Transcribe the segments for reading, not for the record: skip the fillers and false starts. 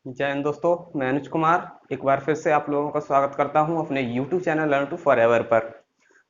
जय हिंद दोस्तों। मैं अनुज कुमार एक बार फिर से आप लोगों का स्वागत करता हूं अपने YouTube channel learn to forever पर।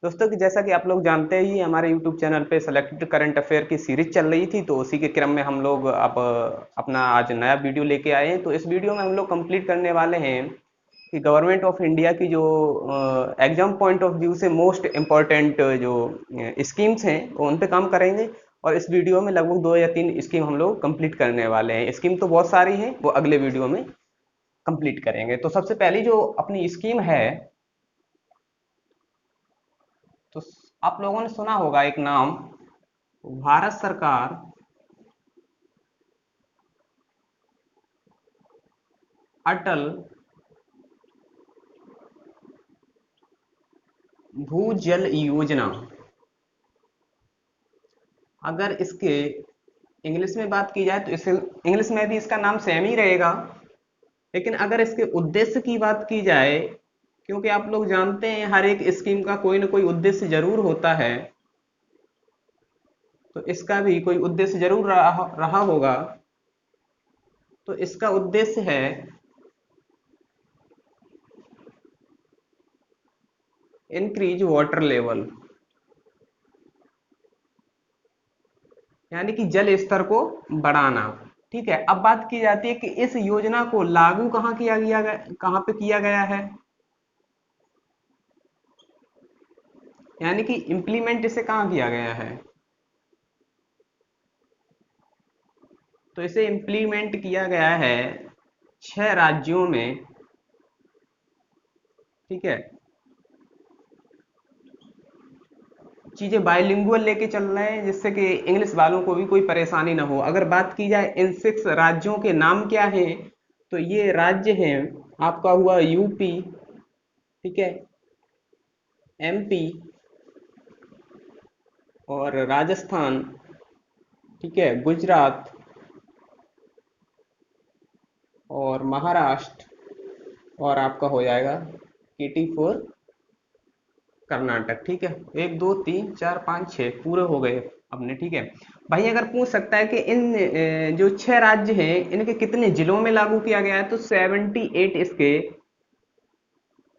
दोस्तों कि जैसा कि आप लोग जानते ही हमारे YouTube चैनल पे सेलेक्टेड करंट अफेयर की सीरीज चल रही थी, तो उसी के क्रम में हम लोग अब अपना आज नया वीडियो लेके आए हैं। तो इस वीडियो में हम लोग कंप्लीट करने वाले हैं कि गवर्नमेंट ऑफ इंडिया की जो एग्जाम पॉइंट ऑफ व्यू से मोस्ट इम्पोर्टेंट जो स्कीम्स हैं वो उन पे काम करेंगे। और इस वीडियो में लगभग 2 या 3 स्कीम हम लोग कंप्लीट करने वाले हैं। स्कीम तो बहुत सारी हैं, वो अगले वीडियो में कंप्लीट करेंगे। तो सबसे पहली जो अपनी स्कीम है, तो आप लोगों ने सुना होगा एक नाम, भारत सरकार अटल भूजल योजना। अगर इसके इंग्लिश में बात की जाए तो इसे इंग्लिश में भी इसका नाम सेम ही रहेगा, लेकिन अगर इसके उद्देश्य की बात की जाए, क्योंकि आप लोग जानते हैं हर एक स्कीम का कोई ना कोई उद्देश्य जरूर होता है, तो इसका भी कोई उद्देश्य जरूर रहा होगा। तो इसका उद्देश्य है इंक्रीज वाटर लेवल, यानी कि जल स्तर को बढ़ाना। ठीक है, अब बात की जाती है कि इस योजना को लागू कहाँ पे किया गया है, यानी कि इम्प्लीमेंट इसे कहाँ किया गया है। तो इसे इम्प्लीमेंट किया गया है 6 राज्यों में। ठीक है, चीजें बायलिंगुअल लेके चल रहे हैं जिससे कि इंग्लिश वालों को भी कोई परेशानी ना हो। अगर बात की जाए इन 6 राज्यों के नाम क्या हैं, तो ये राज्य हैं, आपका हुआ यूपी, ठीक है, एमपी और राजस्थान, ठीक है, गुजरात और महाराष्ट्र, और आपका हो जाएगा केटी फोर कर्नाटक। ठीक है, 1 2 3 4 5 6 पूरे हो गए अपने। ठीक है भाई, अगर पूछ सकता है कि इन जो 6 राज्य हैं इनके कितने जिलों में लागू किया गया है, तो 78 इसके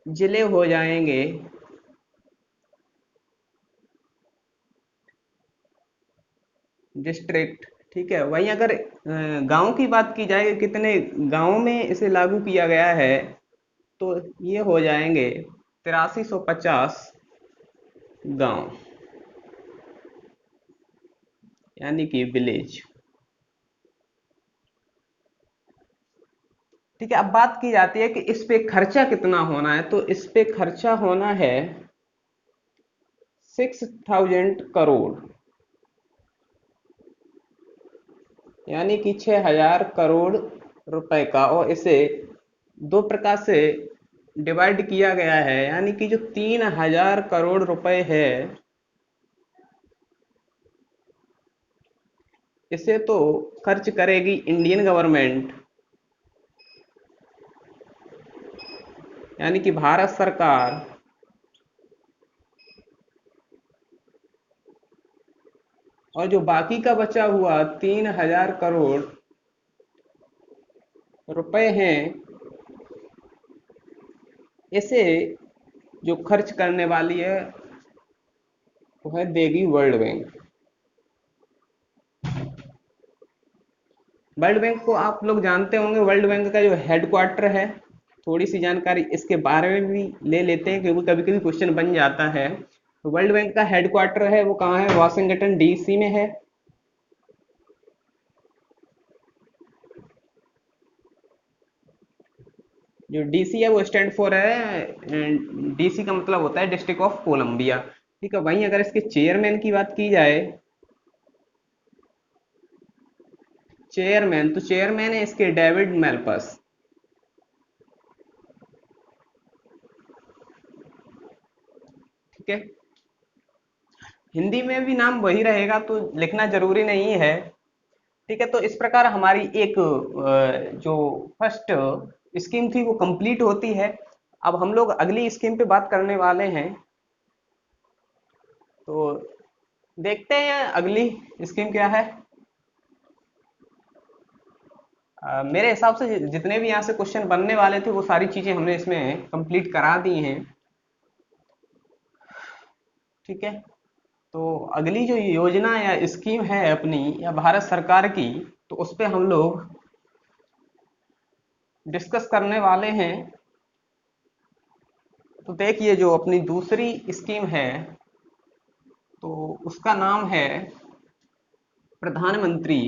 जिले हो जाएंगे। डिस्ट्रिक्ट, ठीक है। वहीं अगर गांव की बात की जाए, कितने गांव में इसे लागू किया गया है, तो ये हो जाएंगे 8350 गांव, यानी कि विलेज। ठीक है, अब बात की जाती है कि इस पे खर्चा कितना होना है, तो इस पे खर्चा होना है 6000 करोड़, यानी कि 6000 करोड़ रुपए का। और इसे दो प्रकार से डिवाइड किया गया है, यानी कि जो 3000 करोड़ रुपए है, इसे तो खर्च करेगी इंडियन गवर्नमेंट, यानी कि भारत सरकार। और जो बाकी का बचा हुआ 3000 करोड़ रुपए हैं, इसे जो खर्च करने वाली है वो है देगी वर्ल्ड बैंक। वर्ल्ड बैंक को आप लोग जानते होंगे, वर्ल्ड बैंक का जो हेडक्वार्टर है, थोड़ी सी जानकारी इसके बारे में भी ले लेते हैं क्योंकि कभी कभी क्वेश्चन बन जाता है। तो वर्ल्ड बैंक का हेडक्वार्टर है वो कहाँ है, वाशिंगटन डीसी में है। जो डीसी है वो स्टैंड फॉर है, डीसी का मतलब होता है डिस्ट्रिक्ट ऑफ कोलंबिया। ठीक है, वहीं अगर इसके चेयरमैन की बात की जाए, चेयरमैन, तो चेयरमैन है इसके डेविड मेल्पस। ठीक है, हिंदी में भी नाम वही रहेगा तो लिखना जरूरी नहीं है। ठीक है, तो इस प्रकार हमारी एक जो फर्स्ट स्कीम थी वो कंप्लीट होती है। अब हम लोग अगली स्कीम पे बात करने वाले हैं, तो देखते हैं अगली स्कीम क्या है। मेरे हिसाब से जितने भी यहाँ से क्वेश्चन बनने वाले थे वो सारी चीजें हमने इसमें कंप्लीट करा दी हैं। ठीक है, तो अगली जो योजना या स्कीम है अपनी या भारत सरकार की, तो उस पे हम लोग डिस्कस करने वाले हैं। तो देखिए, जो अपनी दूसरी स्कीम है तो उसका नाम है प्रधानमंत्री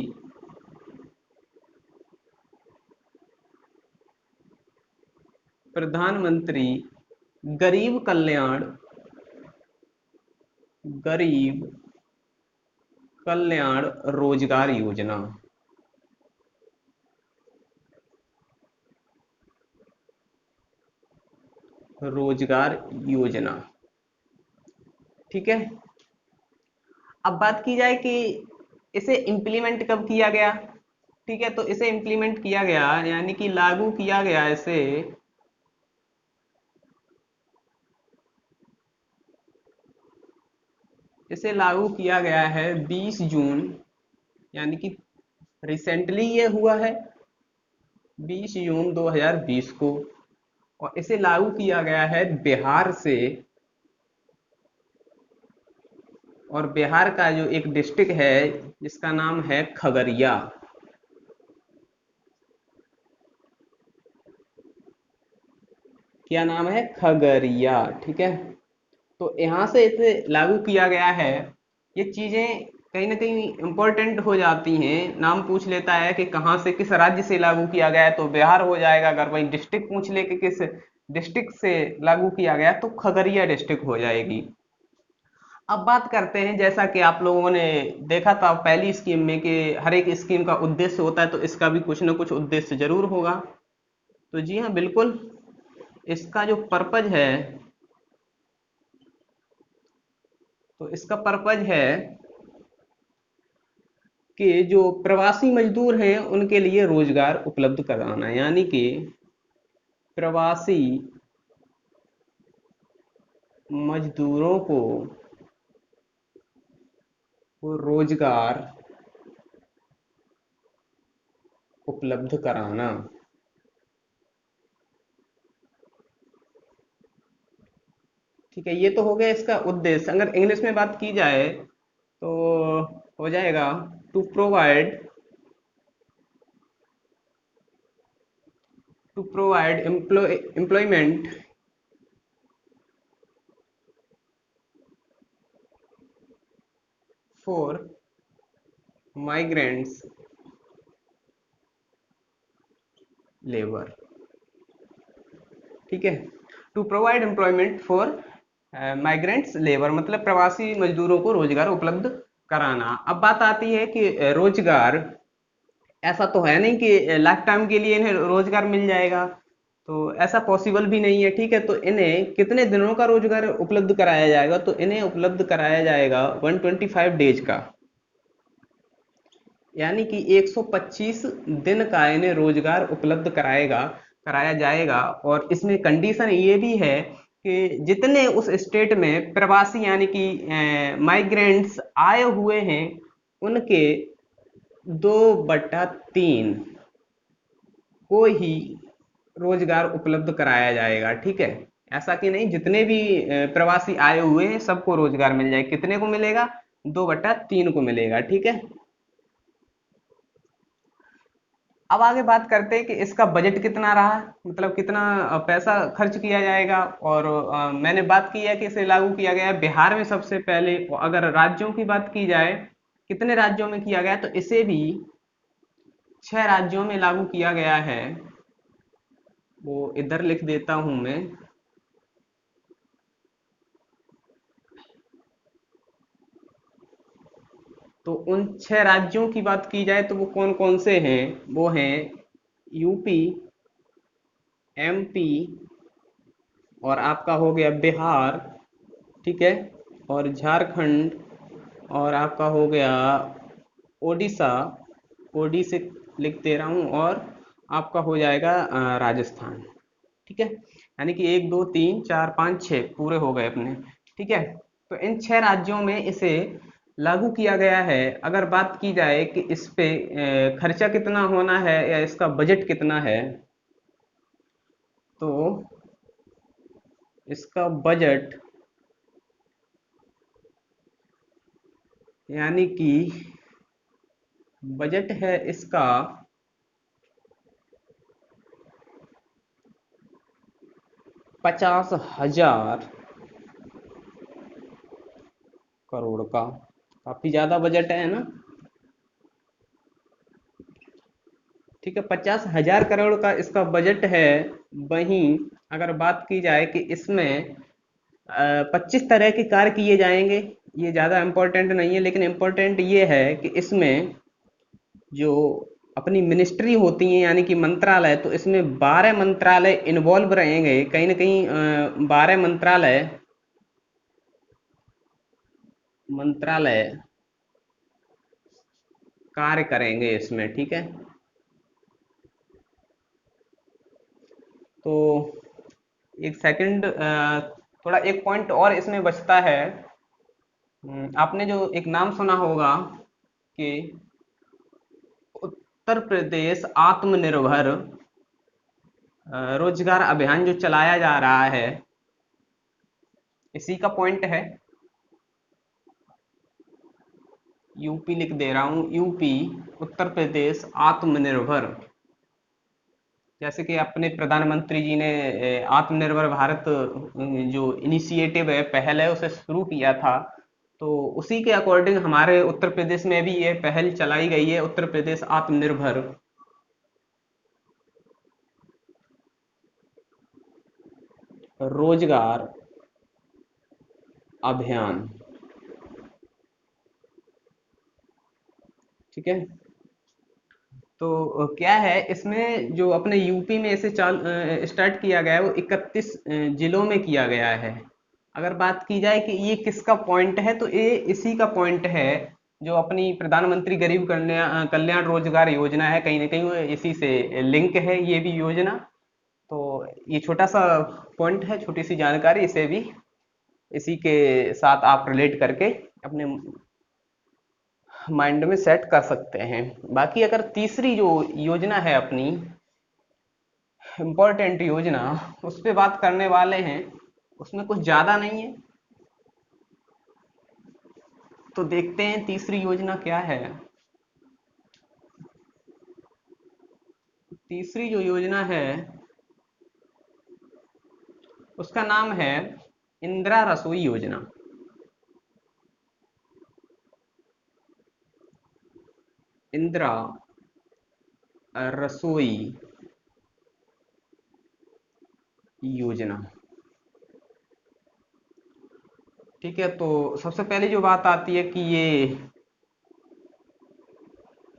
प्रधानमंत्री गरीब कल्याण गरीब कल्याण रोजगार योजना। रोजगार योजना, ठीक है। अब बात की जाए कि इसे इम्प्लीमेंट कब किया गया। ठीक है, तो इसे इम्प्लीमेंट किया गया यानी कि लागू किया गया इसे लागू किया गया है 20 जून, यानी कि रिसेंटली ये हुआ है 20 जून 2020 को। और इसे लागू किया गया है बिहार से, और बिहार का जो एक डिस्ट्रिक्ट है जिसका नाम है खगड़िया। क्या नाम है? खगड़िया। ठीक है, तो यहाँ से इसे लागू किया गया है। ये चीजें कहीं ना कहीं इंपॉर्टेंट हो जाती हैं। नाम पूछ लेता है कि कहाँ से, किस राज्य से लागू किया गया है, तो बिहार हो जाएगा। अगर वही डिस्ट्रिक्ट पूछ ले कि किस डिस्ट्रिक्ट से लागू किया गया, तो खगड़िया डिस्ट्रिक्ट हो जाएगी। अब बात करते हैं, जैसा कि आप लोगों ने देखा था पहली स्कीम में कि हर एक स्कीम का उद्देश्य होता है, तो इसका भी कुछ ना कुछ उद्देश्य जरूर होगा। तो जी हाँ, बिल्कुल। इसका जो पर्पज है, तो इसका पर्पज है कि जो प्रवासी मजदूर हैं उनके लिए रोजगार उपलब्ध कराना, यानी कि प्रवासी मजदूरों को रोजगार उपलब्ध कराना। ठीक है, ये तो हो गया इसका उद्देश्य। अगर इंग्लिश में बात की जाए तो हो जाएगा to provide employment for migrants labour. ठीक है, to provide employment for migrants labour, मतलब प्रवासी मजदूरों को रोजगार उपलब्ध कराना। अब बात आती है कि रोजगार, ऐसा तो है नहीं कि लाइफ टाइम के लिए इन्हें रोजगार मिल जाएगा, तो ऐसा पॉसिबल भी नहीं है। ठीक है, तो इन्हें कितने दिनों का रोजगार उपलब्ध कराया जाएगा, तो इन्हें उपलब्ध कराया जाएगा 125 डेज का, यानी कि 125 दिन का इन्हें रोजगार उपलब्ध कराया जाएगा। और इसमें कंडीशन ये भी है कि जितने उस स्टेट में प्रवासी यानी कि माइग्रेंट्स आए हुए हैं, उनके 2/3 को ही रोजगार उपलब्ध कराया जाएगा। ठीक है, ऐसा कि नहीं जितने भी प्रवासी आए हुए हैं सबको रोजगार मिल जाए। कितने को मिलेगा? 2/3 को मिलेगा। ठीक है, अब आगे बात करते हैं कि इसका बजट कितना रहा, मतलब कितना पैसा खर्च किया जाएगा। और मैंने बात की है कि इसे लागू किया गया है बिहार में सबसे पहले। और अगर राज्यों की बात की जाए कितने राज्यों में किया गया, तो इसे भी 6 राज्यों में लागू किया गया है। वो इधर लिख देता हूं मैं। तो उन 6 राज्यों की बात की जाए तो वो कौन कौन से हैं? वो हैं यूपी, एमपी, और आपका हो गया बिहार, ठीक है, और झारखंड, और आपका हो गया ओडिशा, ओडी से लिख दे रहा हूँ, और आपका हो जाएगा राजस्थान। ठीक है, यानी कि 1 2 3 4 5 6 पूरे हो गए अपने। ठीक है, तो इन 6 राज्यों में इसे लागू किया गया है। अगर बात की जाए कि इस पे खर्चा कितना होना है या इसका बजट कितना है, तो इसका बजट यानी कि बजट है इसका 50,000 करोड़ का। काफी ज्यादा बजट है ना। ठीक है, 50,000 करोड़ का इसका बजट है। वहीं अगर बात की जाए कि इसमें 25 तरह के कार्य किए जाएंगे। ये ज़्यादा इम्पोर्टेंट नहीं है, लेकिन इम्पोर्टेंट ये है कि इसमें जो अपनी मिनिस्ट्री होती हैं यानी कि मंत्रालय, तो इसमें 12 मंत्रालय इन्वॉल्व रहेंगे। कहीं ना कहीं 12 मंत्रालय मंत्रालय कार्य करेंगे इसमें। ठीक है, तो एक सेकंड, थोड़ा एक पॉइंट और इसमें बचता है। आपने जो एक नाम सुना होगा कि उत्तर प्रदेश आत्मनिर्भर रोजगार अभियान जो चलाया जा रहा है, इसी का पॉइंट है। यूपी लिख दे रहा हूँ, यूपी, उत्तर प्रदेश आत्मनिर्भर। जैसे कि अपने प्रधानमंत्री जी ने आत्मनिर्भर भारत जो इनिशिएटिव है, पहल है, उसे शुरू किया था। तो उसी के अकॉर्डिंग हमारे उत्तर प्रदेश में भी ये पहल चलाई गई है, उत्तर प्रदेश आत्मनिर्भर रोजगार अभियान। ठीक है, तो क्या है इसमें जो अपने यूपी में इसे स्टार्ट किया गया है, वो 31 जिलों में किया गया है। अगर बात की जाए कि ये किसका पॉइंट है, तो ये इसी का पॉइंट है जो अपनी प्रधानमंत्री गरीब कल्याण कल्याण रोजगार योजना है। कहीं ना कहीं वो इसी से लिंक है ये भी योजना। तो ये छोटा सा पॉइंट है, छोटी सी जानकारी, इसे भी इसी के साथ आप रिलेट करके अपने माइंड में सेट कर सकते हैं। बाकी अगर तीसरी जो योजना है अपनी इम्पोर्टेंट योजना, उस पर बात करने वाले हैं, उसमें कुछ ज़्यादा नहीं है। तो देखते हैं तीसरी योजना क्या है। तीसरी जो योजना है उसका नाम है इंदिरा रसोई योजना। इंदिरा रसोई योजना। ठीक है, तो सबसे पहले जो बात आती है कि ये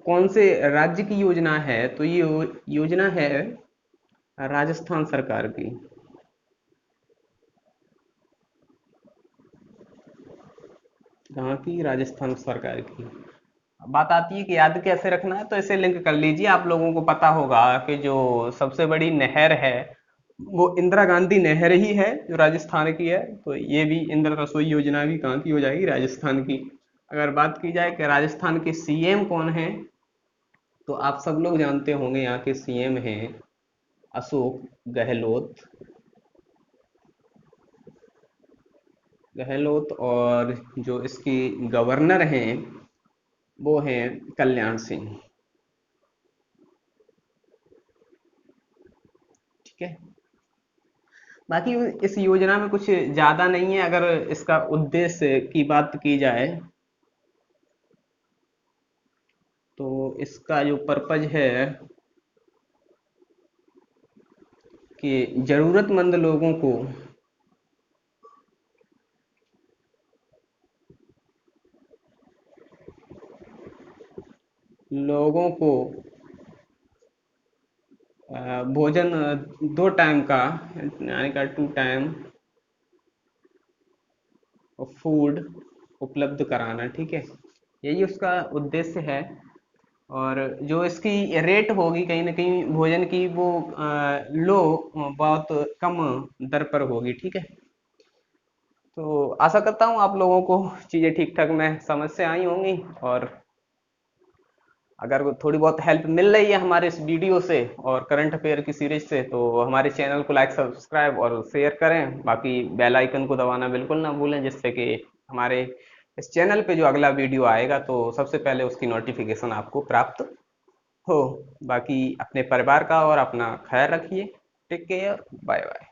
कौन से राज्य की योजना है, तो ये योजना है राजस्थान सरकार की। कहाँ की? राजस्थान सरकार की। बात आती है कि याद कैसे रखना है, तो इसे लिंक कर लीजिए। आप लोगों को पता होगा कि जो सबसे बड़ी नहर है वो इंदिरा गांधी नहर ही है, जो राजस्थान की है। तो ये भी इंदिरा रसोई योजना भी कहाँ की हो जाएगी? राजस्थान की। अगर बात की जाए कि राजस्थान के सीएम कौन है, तो आप सब लोग जानते होंगे यहाँ के सीएम हैं अशोक गहलोत। गहलोत, और जो इसकी गवर्नर हैं वो हैं कल्याण सिंह। ठीक है, बाकी इस योजना में कुछ ज्यादा नहीं है। अगर इसका उद्देश्य की बात की जाए, तो इसका जो पर्पज है कि जरूरतमंद लोगों को भोजन 2 टाइम का, यानी का 2 टाइम फूड उपलब्ध कराना। ठीक है, यही उसका उद्देश्य है। और जो इसकी रेट होगी कहीं ना कहीं भोजन की, वो लो, बहुत कम दर पर होगी। ठीक है, तो आशा करता हूँ आप लोगों को चीज़ें ठीक ठाक में समझ से आई होंगी, और अगर थोड़ी बहुत हेल्प मिल रही है हमारे इस वीडियो से और करंट अफेयर की सीरीज से, तो हमारे चैनल को लाइक सब्सक्राइब और शेयर करें। बाकी बेल आइकन को दबाना बिल्कुल ना भूलें, जिससे कि हमारे इस चैनल पे जो अगला वीडियो आएगा तो सबसे पहले उसकी नोटिफिकेशन आपको प्राप्त हो। बाकी अपने परिवार का और अपना ख्याल रखिए। Take care, bye bye.